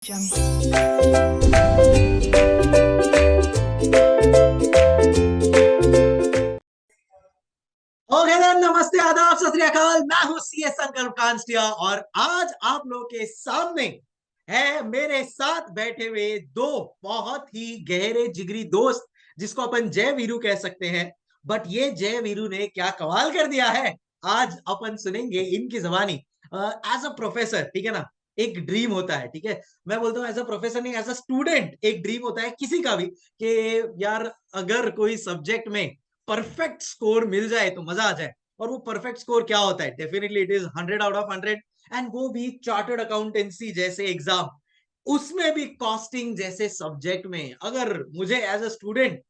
Okay then, नमस्ते, आदाब, सत श्री अकाल। मैं हूं सीएस संकल्प कांस्टिया और आज आप लोगों के सामने है मेरे साथ बैठे हुए दो बहुत ही गहरे जिगरी दोस्त जिसको अपन जय वीरू कह सकते हैं। बट ये जय वीरू ने क्या कमाल कर दिया है, आज अपन सुनेंगे इनकी जबानी। एज अ प्रोफेसर, ठीक है ना, एक ड्रीम होता है, ठीक है, मैं बोलता हूँ एज अ प्रोफेसर नहीं, एज अ स्टूडेंट एक ड्रीम होता है किसी का भी कि यार अगर कोई सब्जेक्ट में परफेक्ट स्कोर मिल जाए तो मजा आ जाए। और वो परफेक्ट स्कोर क्या होता है? Definitely it is 100 out of 100। And वो भी चार्टर्ड अकाउंटेंसी जैसे एग्जाम, उसमें भी कॉस्टिंग जैसे सब्जेक्ट में। अगर मुझे एज अ स्टूडेंट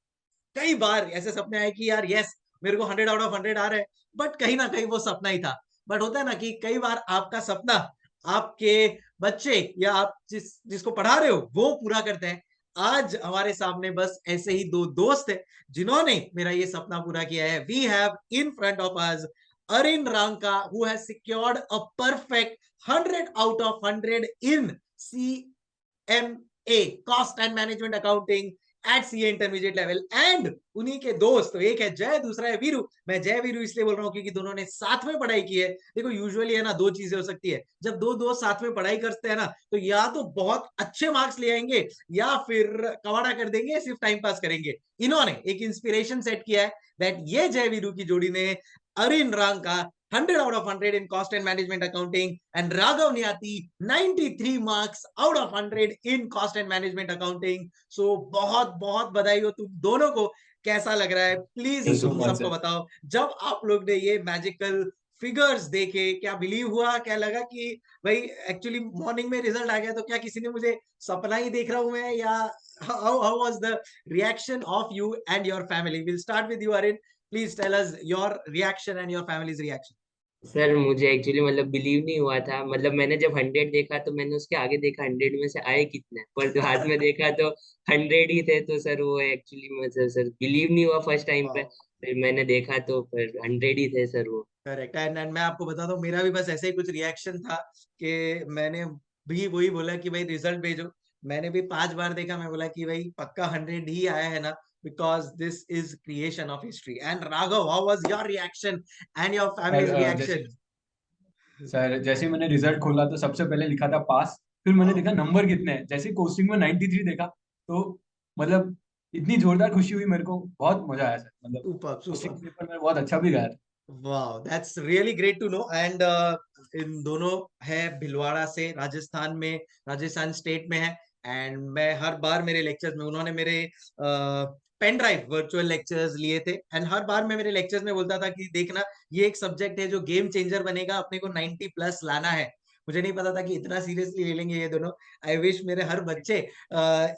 कई बार ऐसे सपने आए कि यार यस, मेरे को 100 आउट ऑफ 100 आ रहा है, बट कहीं ना कहीं वो सपना ही था। बट होता है ना कि कई बार आपका सपना आपके बच्चे या आप जिसको पढ़ा रहे हो वो पूरा करते हैं। आज हमारे सामने बस ऐसे ही दो दोस्त है जिन्होंने मेरा ये सपना पूरा किया है। We have in front of us Arin Ranka who has secured a perfect 100 out of 100 in CMA, cost and management accounting at CA intermediate level. And उन्हीं के दोस्त, तो एक है जय, दूसरा है वीरू। मैं जय वीरू इसलिए बोल रहा हूँ क्योंकि दोनों ने साथ में पढ़ाई की है। देखो यूजुअली है ना, दो चीजें हो सकती है जब दो दोस्त साथ में पढ़ाई करते हैं ना, तो या तो बहुत अच्छे मार्क्स ले आएंगे या फिर कवाड़ा कर देंगे, सिर्फ टाइम पास करेंगे। इन्होंने एक इंस्पिरेशन सेट किया है दैट ये जय वीरू की जोड़ी ने अरिन रांग का 100 out of 100 in cost and management accounting and Raghav Niyati 93 marks out of 100 in cost and management accounting. So बहुत बहुत बधाई हो तुम दोनों को। कैसा लग रहा है प्लीज थैंक यू सो तुम मच सबको सर। बताओ। जब आप लोग ने ये मैजिकल फिगर्स देखे क्या बिलीव हुआ, क्या लगा कि भाई एक्चुअली मॉर्निंग में रिजल्ट आ गया? तो क्या किसी ने मुझे सपना ही देख रहा हूं मैं, या how was the reaction of you and your family? Will start with you Arin. Please tell us your reaction and your family's reaction. Sir मुझे एक्चुअली मतलब बिलीव नहीं हुआ था। मतलब मैंने जब 100 देखा तो मैंने उसके आगे देखा 100 में से आए कितने, पर जो हाथ में देखा तो 100 ही थे। तो सर वो एक्चुअली मुझे सर बिलीव नहीं हुआ फर्स्ट टाइम पे। फिर मैंने देखा तो फिर 100 ही थे सर वो। करेक्ट। एंड मैं आपको बताता हूँ, मेरा भी बस ऐसे ही कुछ रिएक्शन था कि मैंने भी वही बोला कि भाई रिजल्ट भेजो। मैंने भी 5 बार देखा, मैं बोला कि भाई पक्का 100 ही आया है ना, because this is creation of history. And Raghav, how was your reaction and your sir families जैसे रिएक्शन? जैसे मैंने रिजल्ट खोला तो सबसे पहले लिखा था पास। फिर मैंने वाओ, देखा नंबर कितने हैं, जैसे कोचिंग में 93 देखा तो मतलब इतनी जोरदार खुशी हुई मेरे को, बहुत मजा आया सर। मतलब सुपर कोचिंग सुपर। पेपर में बहुत अच्छा भी गया था। Wow, that's really great to know. And इन दोनों है भिलवाड़ा से, राजस्थान में, राजस्थान स्टेट में है। एंड मैं हर बार मेरे लेक्चर्स में उन्होंने मेरे पेन ड्राइव वर्चुअल लेक्चर्स लिए थे। एंड हर बार मैं मेरे लेक्चर्स में बोलता था कि देखना, ये एक सब्जेक्ट है जो गेम चेंजर बनेगा, अपने को 90 प्लस लाना है। मुझे नहीं पता था कि इतना सीरियसली ले लेंगे ये दोनों। आई विश मेरे हर बच्चे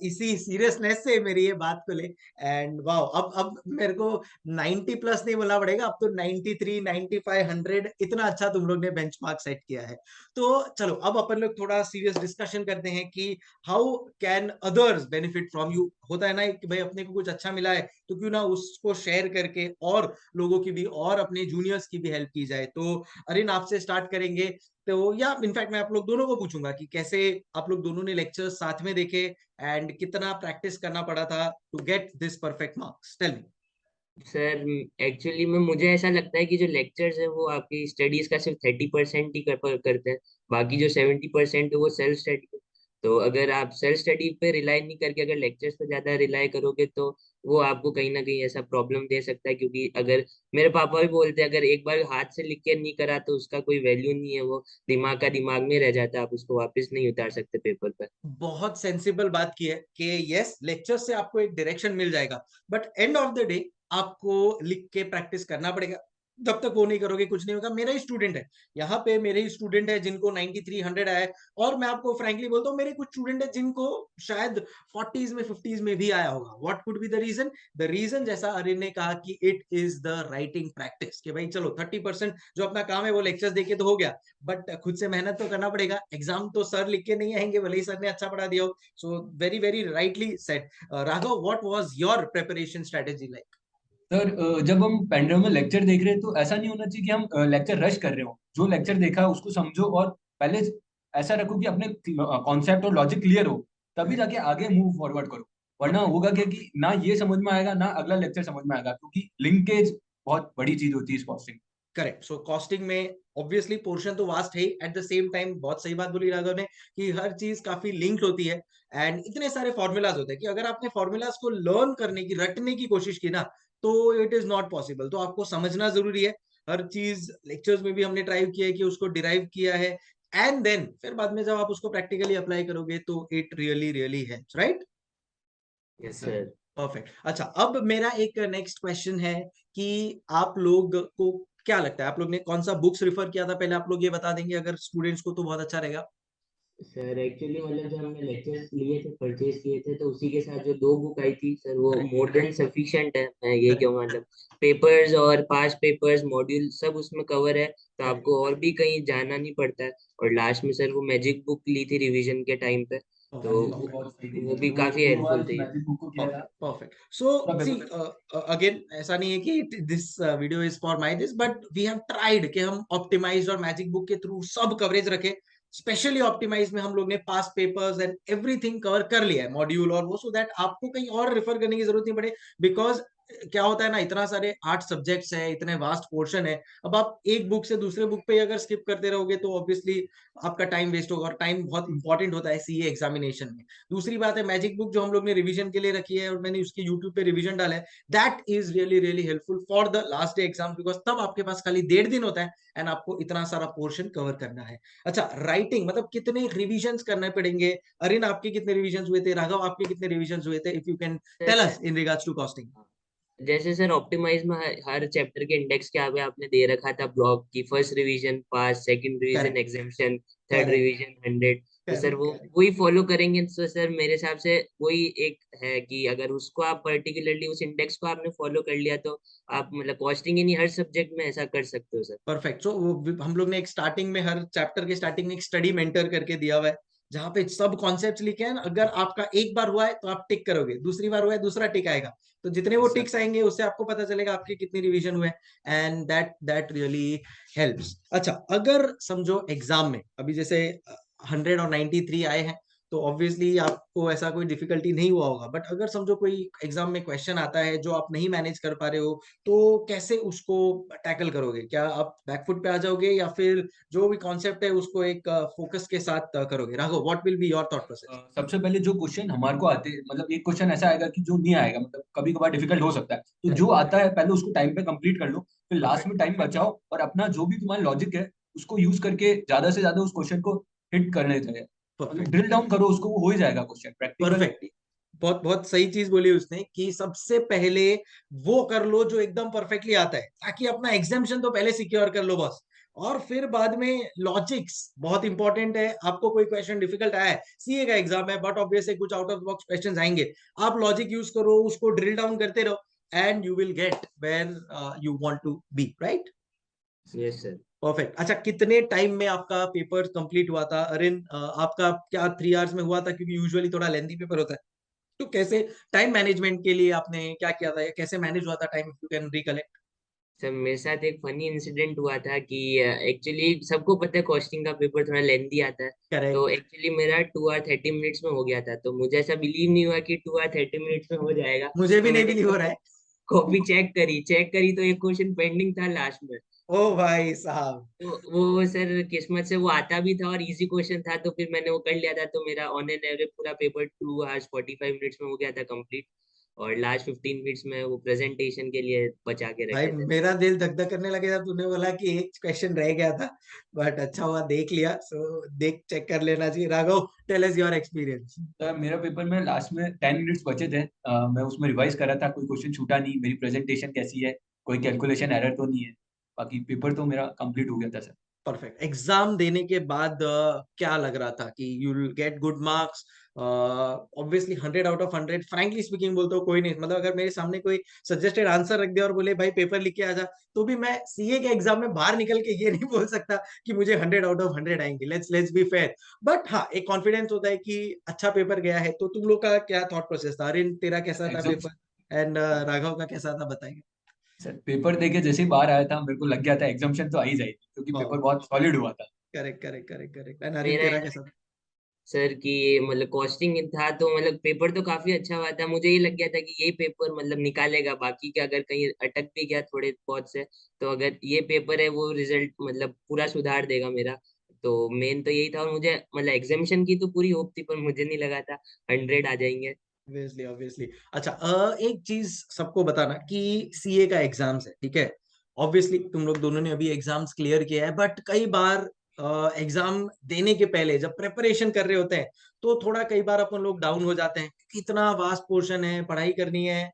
इसी सीरियसनेस से मेरी ये बात को ले। एंड वाओ, अब मेरे को 90 प्लस नहीं बोलना पड़ेगा, अब तो 93, 95, 100, इतना अच्छा तुम लोग ने बेंचमार्क सेट किया है। तो चलो अब अपन लोग थोड़ा सीरियस डिस्कशन करते हैं कि how can others benefit from you. होता है ना कि भाई अपने को कुछ अच्छा मिला है तो क्यों ना उसको शेयर करके और लोगों की भी और अपने जूनियर्स की भी हेल्प की जाए। तो अरिन, आपसे स्टार्ट करेंगे। तो या इनफैक्ट मैं आप लोग दोनों को पूछूंगा कि कैसे आप लोग दोनों ने लेक्चर्स साथ में देखे एंड कितना प्रैक्टिस करना पड़ा था to get this perfect marks. Tell me. Sir actually में मुझे ऐसा लगता है कि जो लेक्चर्स है वो आपकी स्टडीज का सिर्फ 30% ही करते हैं। बाकी जो 70% है वो सेल्फ स्टडी है। तो अगर आप सेल्फ स्टडी पे रिलाई नहीं करके अगर लेक्चर्स पे ज्यादा रिलाई करोगे तो वो आपको कहीं ना कहीं ऐसा प्रॉब्लम दे सकता है। क्योंकि अगर मेरे पापा भी बोलते हैं अगर एक बार हाथ से लिख के नहीं करा तो उसका कोई वैल्यू नहीं है, वो दिमाग का दिमाग में रह जाता है, आप उसको वापस नहीं उतार सकते पेपर पर। बहुत सेंसिबल बात की है कि यस, लेक्चर से आपको एक डायरेक्शन मिल जाएगा, but and of the day आपको लिख के प्रैक्टिस करना पड़ेगा। जब तक वो नहीं करोगे कुछ नहीं होगा। मेरा ही स्टूडेंट है, यहाँ पे मेरे ही स्टूडेंट है जिनको 93, 100 आया है। और मैं आपको फ्रैंकली बोलता हूँ, मेरे कुछ स्टूडेंट है जिनको शायद 40s में, 50s में भी आया होगा। What could be the reason? The reason जैसा अरिन ने कहा कि it is the writing practice. कि भाई चलो 30% जो अपना काम है वो लेक्चर्स देके तो हो गया, बट खुद से मेहनत तो करना पड़ेगा। एग्जाम तो सर लिख के नहीं आएंगे भले ही सर ने अच्छा पढ़ा दिया हो। So very very rightly said. Raghav, what was your preparation strategy like? Sir जब हम पेनड्राइव में लेक्चर देख रहे हैं तो ऐसा नहीं होना चाहिए कि हम लेक्चर रश कर रहे हो। जो लेक्चर देखा है उसको समझो और पहले ऐसा रखो कि अपने कॉन्सेप्ट और लॉजिक क्लियर हो, तभी जाके आगे मूव फॉरवर्ड करो। वरना होगा क्या कि ना ये समझ में आएगा ना अगला लेक्चर समझ में आएगा, क्योंकि लिंकेज बहुत बड़ी चीज होती है इस कॉस्टिंग। करेक्ट। सो कॉस्टिंग में ऑब्वियसली पोर्शन तो वास्ट है, एट द सेम टाइम बहुत सही बात बोली राघव ने कि हर चीज काफी लिंक्ड होती है एंड इतने सारे फॉर्मूलाज होते हैं कि अगर आपने फॉर्मूलाज को लर्न करने की, रटने की कोशिश की ना, तो इट इज नॉट पॉसिबल। तो आपको समझना जरूरी है। हर चीज लेक्चर्स में भी हमने ट्राई किया है कि उसको डिराइव किया है, एंड देन फिर बाद में जब आप उसको प्रैक्टिकली अप्लाई करोगे तो it really really helps, right? Yes sir sir. Perfect. अच्छा, अब मेरा एक नेक्स्ट क्वेश्चन है कि आप लोग को क्या लगता है, आप लोग ने कौन सा बुक्स रिफर किया था? पहले आप लोग ये बता देंगे अगर स्टूडेंट्स को, तो बहुत अच्छा रहेगा। सर एक्चुअली मतलब जब हमने लेक्चर्स लिए थे, परचेज किए थे, तो उसी के साथ जो 2 बुक आई थी सर, वो करेक्ट, मोर देन सफिशिएंट है। मैं ये करेक्ट, कहूँ मतलब पेपर्स और पास पेपर्स मॉड्यूल सब उसमें कवर है, तो करेक्ट। आपको और भी कहीं जाना नहीं पड़ता है। और लास्ट में सर वो मैजिक बुक ली थी रिवीजन के टाइम पे, तो मैजिक परफेक्ट, बुक बहुत सही थी वो सर, भी दो काफी दो बार हेल्पफुल उस थी। मैजिक बुक को किया था परफेक्ट, तो परफेक्ट। सो पूरा सी, पेपर। अगेन ऐसा नहीं है कि this video is for my this, but we have tried कि हम ऑप्टिमाइज और मैजिक बुक के थ्रू सब कवरेज रखें। स्पेशली ऑप्टिमाइज में हम लोग ने pass papers and everything cover कर लिया है, मॉड्यूल और वो, सो दैट आपको कहीं और रेफर करने की जरूरत नहीं पड़े। बिकॉज क्या होता है ना, इतना सारे 8 सब्जेक्ट्स है, इतने वास्ट पोर्शन है, अब आप एक बुक से दूसरे बुक पे अगर स्किप करते रहोगे तो ऑब्वियसली आपका टाइम वेस्ट होगा, और टाइम बहुत इंपॉर्टेंट होता है सीए एग्जामिनेशन में। दूसरी बात है, मैजिक बुक जो हम लोग ने रिवीजन के लिए रखी है और मैंने उसके यूट्यूब पे रिवीजन डाला है, that is really really helpful for the last day exam, because तब आपके पास खाली 1.5 दिन होता है एंड आपको इतना सारा पोर्शन कवर करना है। अच्छा, राइटिंग मतलब कितने रिविजन करने पड़ेंगे? अरिन, आपके कितने रिविजन हुए थे? राघव, आपके कितने रिविजन हुए थे? If you can tell sir us in regards to costing. जैसे सर ऑप्टिमाइज में हर चैप्टर के इंडेक्स के आगे आपने दे रखा था ब्लॉक की, first revision pass, second revision correct, exemption, third correct, revision 100। तो सर करेक्ट, वो करेक्ट। वही फॉलो करेंगे तो सर मेरे हिसाब से वही एक है कि अगर उसको आप पर्टिकुलरली उस इंडेक्स को आपने फॉलो कर लिया तो आप मतलब कॉस्टिंग ही नहीं, हर सब्जेक्ट में ऐसा कर सकते हो सर। परफेक्ट। सो हम लोग ने एक स्टार्टिंग में, हर चैप्टर के स्टार्टिंग में एक स्टडी मेंटर करके दिया हुआ है, जहां पे सब कॉन्सेप्ट्स लिखे हैं। अगर आपका एक बार हुआ है तो आप टिक करोगे, दूसरी बार हुआ है दूसरा टिक आएगा, तो जितने वो यस सर। टिक्स आएंगे उससे आपको पता चलेगा आपकी कितनी रिवीजन हुए, एंड दैट रियली हेल्प्स। अच्छा, अगर समझो एग्जाम में अभी जैसे 100 और 93 आए हैं, तो ऑब्वियसली आपको ऐसा कोई डिफिकल्टी नहीं हुआ होगा, बट अगर समझो कोई एग्जाम में क्वेश्चन आता है जो आप नहीं मैनेज कर पा रहे हो, तो कैसे उसको टैकल करोगे? क्या आप बैकफुट पे आ जाओगे या फिर जो भी कॉन्सेप्ट है उसको एक फोकस के साथ करोगे? Raghav, what will be your thought process? सबसे पहले जो क्वेश्चन हमारे को आते हैं, मतलब एक क्वेश्चन ऐसा आएगा कि जो नहीं आएगा, मतलब कभी कभार डिफिकल्ट हो सकता है, तो जो करेक्ट, आता है पहले उसको टाइम पे कंप्लीट कर लो, फिर लास्ट परफेक्ट, में टाइम बचाओ और अपना जो भी तुम्हारा लॉजिक है उसको यूज करके ज्यादा से ज्यादा उस क्वेश्चन को हिट करने चाहिए। मतलब परफेक्ट, ड्रिल डाउन करो उसको, वो हो ही जाएगा क्वेश्चन प्रैक्टिकल। परफेक्ट। बहुत बहुत सही चीज बोली उसने कि सबसे पहले वो कर लो जो एकदम परफेक्टली आता है, ताकि अपना एग्जाम्शन तो पहले सिक्योर कर लो बस। और फिर बाद में लॉजिक्स बहुत इंपॉर्टेंट है। आपको कोई क्वेश्चन डिफिकल्ट आया है, सीए का एग्जाम है, बट ऑब्वियसली कुछ आउट ऑफ बॉक्स क्वेश्चंस आएंगे, आप लॉजिक यूज करो, उसको ड्रिल डाउन करते रहो, and you will get where you want to be, right? Yes sir. Perfect. अच्छा, कितने टाइम में आपका पेपर कंप्लीट हुआ था? अरिन, आपका क्या 3 आवर्स में हुआ था? क्योंकि यूजुअली थोड़ा लेंथी पेपर होता है, तो कैसे टाइम मैनेजमेंट के लिए आपने क्या किया था, या कैसे मैनेज हुआ था time, if you can recollect? Sir मेरे साथ एक फनी इंसिडेंट हुआ था कि एक्चुअली सबको पता है कॉस्टिंग का पेपर थोड़ा लेंदी आता है, तो करेक्ट। एक्चुअली मेरा 2 और 30 मिनट्स में हो गया था, तो मुझे ऐसा बिलीव नहीं हुआ कि 2 और 30 मिनट्स में हो जाएगा। मुझे भी तो नहीं मैंने बिलीव हो रहा है। कॉपी चेक करी तो एक क्वेश्चन पेंडिंग था लास्ट में। ओ भाई साहब। तो वो सर किस्मत से वो आता भी था और इजी क्वेश्चन था, तो फिर मैंने वो कर लिया था, तो मेरा ऑन एन एवरेज पूरा पेपर 2 hours 45 मिनट्स में हो गया था कंप्लीट। और लास्ट 15 मिनट्स में वो प्रेजेंटेशन के लिए बचा के भाई रखे थे। मेरा दिल धक धक करने लगे था, तूने बोला कि एक क्वेश्चन रह गया था, बट अच्छा हुआ देख लिया। सो देख, चेक कर लेना चाहिए। Raghav, tell us your experience. तो मेरा पेपर में लास्ट में 10 मिनट्स बचे थे, मैं उसमें रिवाइज कर रहा था, कोई क्वेश्चन छूटा नहीं, मेरी प्रेजेंटेशन कैसी है, कोई कैलकुलेशन एरर तो नहीं है, बाकी पेपर तो मेरा कंप्लीट हो गया था सर। परफेक्ट। एग्जाम देने के बाद क्या लग रहा था कि you will get good marks? Obviously 100 out of 100, frankly speaking बोलते हो, कोई नहीं, मतलब अगर मेरे सामने कोई सजेस्टेड आंसर रख दे और बोले भाई पेपर लिख के आ जा, तो भी मैं सीए के एग्जाम में बाहर निकल के ये नहीं बोल सकता कि मुझे 100 आउट ऑफ 100 आएंगे। Let's be fair. बट हाँ, एक कॉन्फिडेंस होता है कि अच्छा पेपर गया है। तो तुम लोग का क्या थॉट प्रोसेस था? अरिन, तेरा कैसा था एग्जाम पेपर? एंड राघव का कैसा था, बताएंगे? सर, पेपर देके जैसे ही बाहर आया था मेरे को लग गया था एग्जाम्शन तो आ ही जाएगी, क्योंकि पेपर बहुत सॉलिड हुआ था। Correct correct correct correct. And Arin मेरा तेरा कैसा था? सर कि ये मतलब कॉस्टिंग था, तो मतलब पेपर तो काफी अच्छा हुआ था। मुझे ये लग गया था कि यही पेपर मतलब निकालेगा, बाकी का अगर कहीं अटक भी गया थोड़े बहुत से, तो अगर ये पेपर है वो रिजल्ट मतलब पूरा सुधार देगा मेरा। तो मेन तो यही था, और मुझे मतलब एग्जामिशन की तो पूरी होप थी, पर मुझे नहीं लगा था 100 आ जाएंगे। Obviously obviously. अच्छा, एक चीज सबको बताना कि सीए का एग्जाम्स है, ठीक है? ऑब्वियसली तुम लोग दोनों ने अभी एग्जाम्स क्लियर किया है, बट कई बार एग्जाम देने के पहले जब प्रेपरेशन कर रहे होते हैं तो थोड़ा कई बार अपन लोग डाउन हो जाते हैं क्योंकि इतना वास्ट पोर्शन है, पढ़ाई करनी है।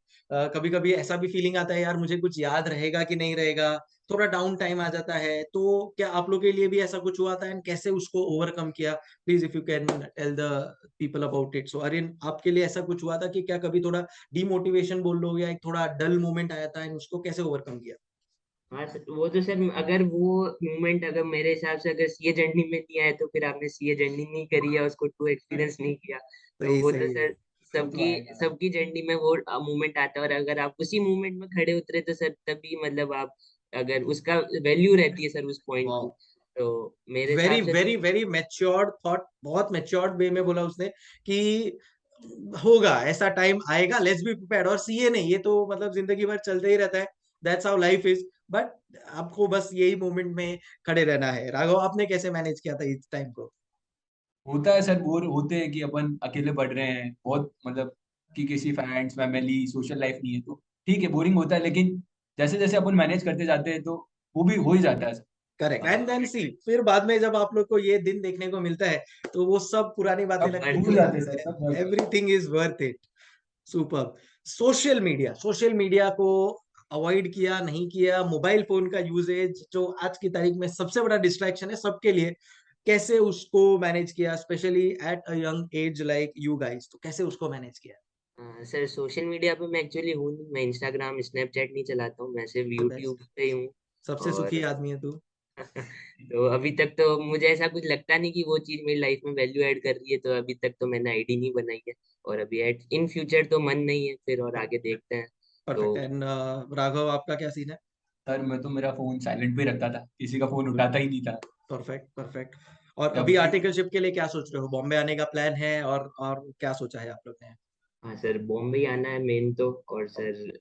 कभी कभी ऐसा भी फीलिंग आता है यार मुझे कुछ याद रहेगा कि नहीं रहेगा, थोड़ा डाउन टाइम आ जाता है। तो क्या आप लोग के लिए भी ऐसा कुछ हुआ था एंड कैसे उसको ओवरकम किया? Please if you can tell the people about it. So Arin, आपके लिए ऐसा कुछ हुआ था कि क्या कभी थोड़ा डिमोटिवेशन बोल लो या एक थोड़ा डल मोमेंट आया था एंड उसको कैसे ओवरकम किया? हाँ सर, वो तो सर अगर वो मूवमेंट अगर मेरे हिसाब से अगर सीए जर्नी में नहीं आया, तो फिर आपने सीए जर्नी नहीं करी है, उसको टू एक्सपीरियंस नहीं किया। तो सही वो तो सही है। सर वो तो सबकी आएगा। सबकी जर्नी में वो मूवमेंट आता है, और अगर आप उसी मूवमेंट में खड़े उतरे तो सर तभी मतलब आप, अगर उसका वैल्यू रहती है सर उस पॉइंट की। वाह, तो मेरे वेरी हिसाब से वेरी तो वेरी मैच्योर्ड थॉट, बहुत मैच्योर्ड वे में बोला उसने कि होगा, ऐसा टाइम आएगा, लेट्स बी प्रिपेयर्ड। और सीए नहीं, ये तो मतलब जिंदगी भर चलते ही रहता है, that's how life is. But आपको बस यही मोमेंट में खड़े रहना है। राघव, आपने कैसे मैनेज किया था इस टाइम को? होता है सर, बोर होते हैं कि अपन अकेले पढ़ रहे हैं बहुत, मतलब कि किसी फ्रेंड्स फैमिली सोशल लाइफ नहीं है, तो ठीक है बोरिंग होता है, लेकिन जैसे जैसे अपन मैनेज करते जाते हैं तो वो भी हो ही जाता है सर। करेक्ट। हाँ, एंड देन सी, फिर बाद में जब आप लोग को ये दिन देखने को मिलता है तो वो सब पुरानी बातें सब लगती वर्थ भूल है। है, जाते हैं सर, सब भूल जाते everything is worth it. Super. Social media को अवॉइड किया नहीं किया, मोबाइल फोन का यूजेज जो आज की तारीख में सबसे बड़ा डिस्ट्रैक्शन है सबके लिए, कैसे उसको मैनेज किया, specially at a young age like you guys? तो कैसे उसको मैनेज किया? सर सोशल मीडिया पे मैं एक्चुअली हूँ नहीं, मैं इंस्टाग्राम स्नैपचैट नहीं चलाता हूँ, मैं सिर्फ द बेस्ट, यूट्यूब पे ही हूँ। सबसे सुखी और आदमी है तू। हैं। तो अभी तक तो मुझे ऐसा कुछ लगता नहीं कि वो चीज मेरी लाइफ में वैल्यू ऐड कर रही है, तो अभी तक तो मैंने आईडी नहीं बनाई है। और अभी एट इन फ्यूचर तो मन नहीं है, फिर और आगे देखते हैं। तो परफेक्ट। एंड राघव, आपका क्या सीन है? सर मैं तो मेरा फोन साइलेंट पे रखता था, किसी का फोन उठाता ही नहीं था। Perfect perfect. और जब अभी भी आर्टिकलशिप के लिए क्या सोच रहे हो? बॉम्बे आने का प्लान है? और क्या सोचा है आप लोग ने? हाँ सर, बॉम्बे आना है मेन तो। और सर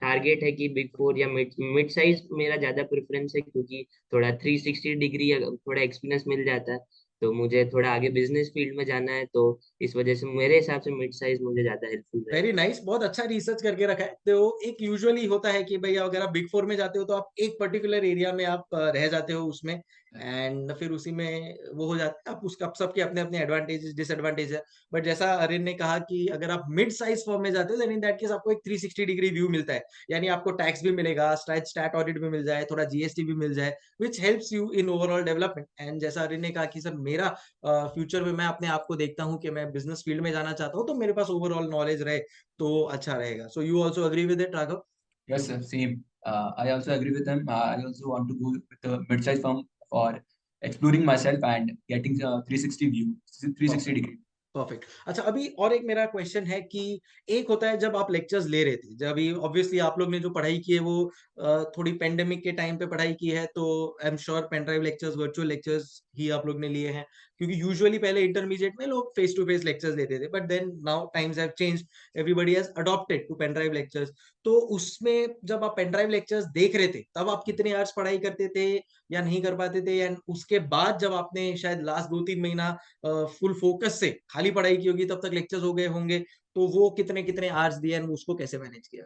टारगेट है कि बिग फोर या मिड मिड साइज मेरा ज्यादा प्रेफरेंस है, क्योंकि थोड़ा 360 डिग्री थोड़ा एक्सपीरियंस मिल जाता है। तो मुझे थोड़ा आगे बिजनेस फील्ड में जाना है, तो इस वजह से मेरे हिसाब से मिड साइज मुझे ज्यादा हेल्पफुल वेरी रहेगा। नाइस, बहुत अच्छा रिसर्च करके रखा है। तो एक यूजुअली होता है कि भाई अगर आप बिग फोर में जाते हो तो आप एक पर्टिकुलर एरिया में आप रह जाते हो उसमें, एंड फिर उसी में वो हो जाता है। आप उसका सबके अपने अपने एडवांटेजेस डिसएडवांटेज है। बट जैसा अरिन ने कहा कि अगर आप मिड साइज फर्म में जाते हो देन इन दैट केस आपको एक 360 डिग्री व्यू मिलता है। यानी आपको टैक्स भी मिलेगा, स्टैट ऑडिट भी मिल जाए, थोड़ा जीएसटी भी मिल जाए, which helps you in overall development. And जैसा अरिन ने कहा कि सर मेरा फ्यूचर में मैं अपने आप को देखता हूँ कि मैं बिजनेस फील्ड में जाना चाहता हूँ, तो मेरे पास ओवरऑल नॉलेज रहे तो अच्छा रहेगा। So you also agree with it, Raghav? yes sir, same. I also agree with them. I also want to go with a mid-sized firm for exploring myself and getting a 360 view, 360 perfect degree. Perfect. अच्छा, अभी और एक मेरा question है कि एक होता है जब आप लेक्चर्स ले रहे थे, जब अभी ऑब्वियसली आप लोग ने जो पढ़ाई की है वो थोड़ी पेंडेमिक के टाइम पे पढ़ाई की है, तो I am sure pen drive lectures, virtual lectures ही आप लोग ने लिए हैं। क्योंकि यूजुअली पहले इंटरमीडिएट में लोग फेस टू फेस लेक्चर्स लेते थे, but then now times have changed, everybody has adopted to pen drive lectures. तो उसमें जब आप पेन ड्राइव लेक्चर्स देख रहे थे तब आप कितने आवर्स पढ़ाई करते थे या नहीं कर पाते थे? एंड उसके बाद जब आपने शायद लास्ट 2-3 महीना फुल फोकस से खाली पढ़ाई की होगी तब तक लेक्चर्स हो गए होंगे, तो वो कितने कितने आवर्स दिए and उसको कैसे मैनेज किया?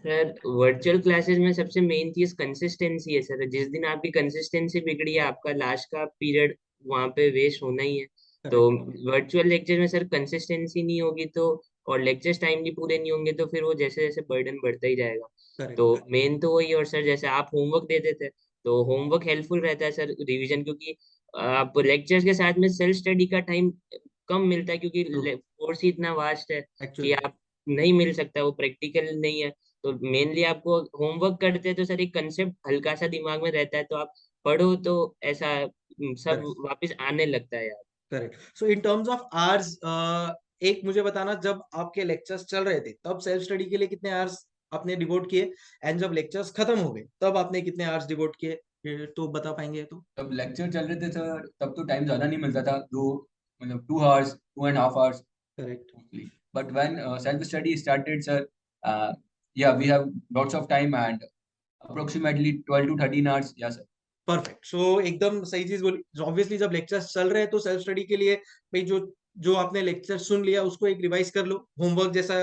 सर वर्चुअल क्लासेस में सबसे मेन चीज कंसिस्टेंसी है सर। जिस दिन आपकी कंसिस्टेंसी बिगड़ी है, आपका लास्ट का पीरियड वहां पे वेस्ट होना ही है। तो करेक्ट वर्चुअल लेक्चर में सर कंसिस्टेंसी नहीं होगी तो, और लेक्चर्स टाइमली पूरे नहीं होंगे, तो फिर वो जैसे जैसे बर्डन बढ़ता ही जाएगा। तो करेक्ट। मेन तो वही। और सर जैसे आप होमवर्क दे देते, तो होमवर्क हेल्पफुल रहता है सर रिवीजन, क्योंकि आप लेक्चर्स के साथ में सेल्फ स्टडी का टाइम कम मिलता है, क्योंकि ट्रू। कोर्स ही इतना वास्ट है कि एक्चुअली आप नहीं मिल सकता, वो प्रैक्टिकल नहीं है। तो मेनली आपको होमवर्क करते हैं तो सर एक कंसेप्ट हल्का सा दिमाग में रहता है, तो आप पढ़ो तो ऐसा सब करेक्ट वापस आने लगता है यार। Correct. So in terms of hours, एक मुझे बताना, जब आपके लेक्चर्स चल रहे थे तब सेल्फ स्टडी के लिए कितने आवर्स आपने डिवोट किए, एंड जब लेक्चर्स खत्म हो गए तब आपने कितने आवर्स डिवोट किए? तो बता पाएंगे तो? तब लेक्चर चल रहे थे सर, तब तो टाइम ज्यादा नहीं मिलता था, दो मतलब 2 hours 2.5 hours correct. mostly. But when self study started, sir, yeah, we have lots of time and approximately 12 to 13 hours. Yeah, sir. Perfect. सो एकदम सही चीज बोली। ऑब्वियसली जब लेक्चर्स चल रहे हैं तो सेल्फ स्टडी के लिए भाई जो जो आपने लेक्चर सुन लिया उसको एक रिवाइज कर लो, होमवर्क जैसा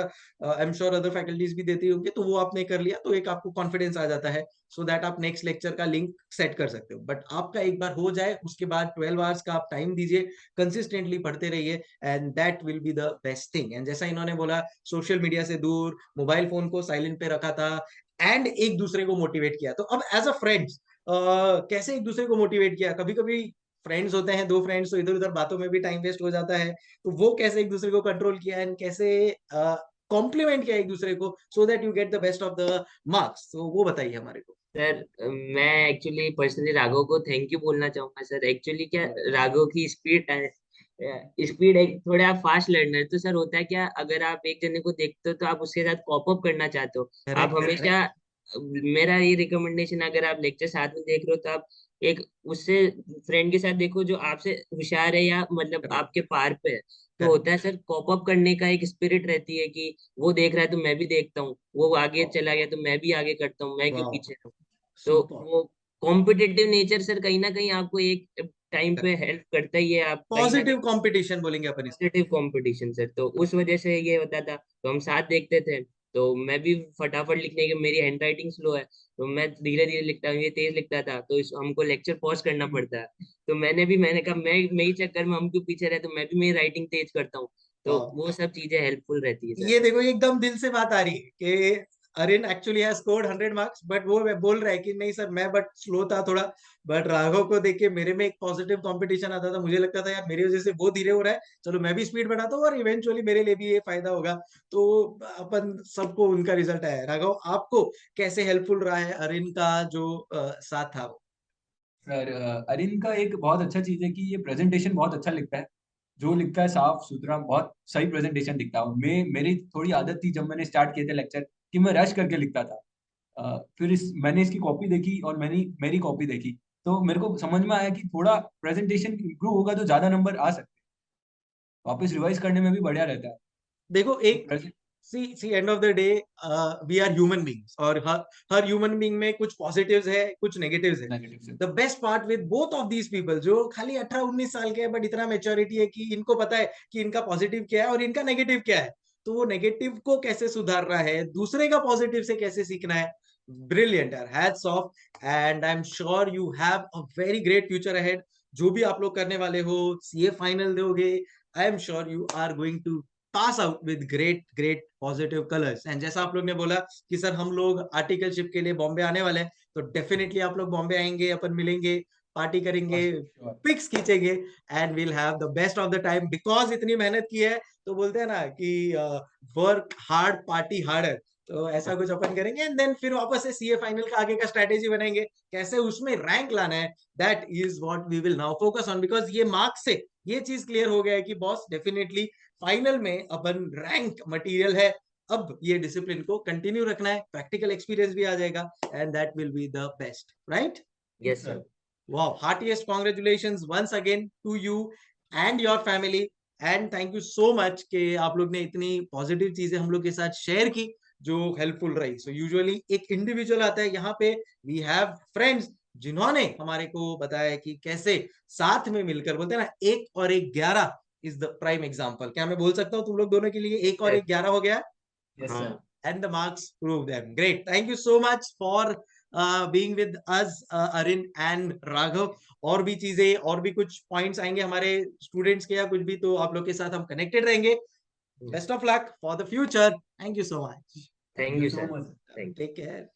आई एम श्योर अदर फैकल्टीज भी देती होंगे, तो वो आपने कर लिया तो एक आपको कॉन्फिडेंस आ जाता है, सो दैट आप नेक्स्ट लेक्चर का लिंक सेट कर सकते हो। बट आपका एक बार हो जाए उसके बाद 12 आवर्स का आप टाइम दीजिए, कंसिस्टेंटली पढ़ते रहिए, and that will be the best thing. And जैसा इन्होंने बोला, सोशल मीडिया से दूर, मोबाइल फोन को साइलेंट पे रखा था, एंड एक दूसरे को मोटिवेट किया। तो अब एज अ फ्रेंड्स कैसे एक दूसरे को मोटिवेट किया? कभी कभी फ्रेंड्स होते हैं, दो फ्रेंड्स, तो इधर उधर बातों में भी टाइम वेस्ट हो जाता है, तो वो कैसे एक दूसरे को कंट्रोल किया एंड कैसे कॉम्प्लीमेंट किया एक दूसरे को, so that you get the best of the marks, तो वो बताइए हमारे को। सर मैं एक्चुअली पर्सनली राघव को थैंक यू बोलना चाहूंगा सर। एक्चुअली क्या, राघव की स्पीड एक थोड़ा फास्ट लर्नर, तो सर होता है क्या, अगर आप एक जने को देखते हो तो आप उसके साथ कॉप अप करना चाहते हो। आप करेक्ट करेक्ट। हमेशा मेरा ये रिकमेंडेशन, अगर आप लेक्चर साथ में देख रहे हो तो आप एक उससे फ्रेंड के साथ देखो जो आपसे होशियार है या मतलब करेक्ट आपके पार पे है। तो करेक्ट। होता है सर, कॉप अप करने का एक स्पिरिट रहती है कि वो देख रहा है तो मैं भी देखता हूँ, वो आगे चला गया तो मैं भी आगे करता हूँ, मैं क्यों वाओ, पीछे रहूं। तो सुपर। वो कॉम्पिटिटिव नेचर सर कहीं ना कहीं आपको एक टाइम पे हेल्प करता ही है। आप कहीं ना कहीं पॉजिटिव कंपटीशन बोलेंगे अपन इसको। पॉजिटिव कंपटीशन सर, तो उस वजह से ये होता था, तो हम साथ देखते थे। तो मैं भी फटाफट लिखने की, मेरी हैंड राइटिंग स्लो है तो मैं धीरे धीरे लिखता हूँ, ये तेज लिखता था, तो हमको लेक्चर पॉज करना पड़ता है। तो मैंने कहा मैं ही चक्कर में हम क्यों पीछे रहे, तो मैं भी मेरी राइटिंग तेज करता हूँ। तो वाओ, वो सब चीजें हेल्पफुल रहती है सर। ये देखो एकदम दिल से बात आ रही है कि Arin actually has scored 100 marks, but वो बोल रहा है कि नहीं सर मैं बट स्लो था थोड़ा, बट राघव को देख के मेरे में एक पॉजिटिव कंपटीशन आता था, मुझे लगता था यार मेरी वजह से वो धीरे हो रहा है, चलो मैं भी स्पीड बढ़ाता हूँ और इवेंचुअली मेरे लिए भी ये फायदा होगा। तो अपन सबको उनका रिजल्ट आया है। राघव आपको कैसे हेल्पफुल रहा है अरिन का जो साथ था वो? सर अरिन का एक बहुत अच्छा चीज है कि ये प्रेजेंटेशन बहुत अच्छा लिखता है, जो लिखता है साफ सुथरा, बहुत सही प्रेजेंटेशन दिखता है। मेरी थोड़ी आदत थी जब मैंने स्टार्ट किए थे लेक्चर कि मैं रश करके लिखता था। फिर मैंने इसकी कॉपी देखी और मैंने मेरी कॉपी देखी, तो मेरे को समझ में आया कि थोड़ा प्रेजेंटेशन इंप्रूव होगा तो ज्यादा नंबर आ सकते हैं, वापस रिवाइज करने में भी बढ़िया रहता है। देखो तो एक, see end of the day we are human beings, और हर ह्यूमन बींग में कुछ पॉजिटिव्स है कुछ नेगेटिव्स है। नेगेटिव से। The best part with both of these people, जो खाली 18-19 साल के हैं बट इतना मेच्योरिटी है कि इनको पता है कि इनका पॉजिटिव क्या है और इनका नेगेटिव क्या है, तो वो नेगेटिव को कैसे सुधारना है, दूसरे का पॉजिटिव से कैसे सीखना है। ब्रिलियंट यार, hats off. And I am sure you have a very great future ahead. जो भी आप लोग करने वाले हो, सीए फाइनल दोगे, I am sure you are going to pass out with great great positive colours. And जैसा आप लोग ने बोला कि सर हम लोग आर्टिकलशिप के लिए बॉम्बे आने वाले हैं, तो डेफिनेटली आप लोग बॉम्बे आएंगे, अपन मिलेंगे, पार्टी करेंगे, पिक्स खींचेंगे, and will have the best of the time, because इतनी मेहनत की है। तो बोलते हैं ना कि वर्क हार्ड पार्टी हार्डर, तो ऐसा कुछ अपन करेंगे, एंड देन फिर वापस से सीए फाइनल का आगे का स्ट्रेटेजी बनाएंगे, कैसे उसमें रैंक लाना है। That is what we will now focus on, because ये मार्क्स से ये चीज क्लियर हो गया है कि बॉस डेफिनेटली फाइनल में अपन रैंक मटेरियल है। अब ये डिसिप्लिन को कंटिन्यू रखना है, प्रैक्टिकल एक्सपीरियंस भी आ जाएगा, and that will be the best, right? Yes sir. Wow, heartiest congratulations once again to you and your family, and thank you so much कि आप लोग ने इतनी पॉजिटिव चीजें हम लोग के साथ शेयर की जो हेल्पफुल रही। सो यूजुअली एक इंडिविजुअल आता है यहाँ पे, वी हैव फ्रेंड्स जिन्होंने हमारे को बताया कि कैसे साथ में मिलकर, बोलते हैं ना एक और एक 11 इज द प्राइम एग्जाम्पल। क्या मैं बोल सकता हूँ तुम लोग दोनों के लिए एक और यस। एक 11 हो गया? यस हाँ। Sir. and the marks prove them. Great. Thank you so much for being with us, Arin and Raghav. और भी चीजें और भी कुछ पॉइंट्स आएंगे हमारे स्टूडेंट्स के या कुछ भी, तो आप लोग के साथ हम कनेक्टेड रहेंगे। Best of luck for the future. Thank you so much. Thank thank you you so sir. Much. Thank you. Take care.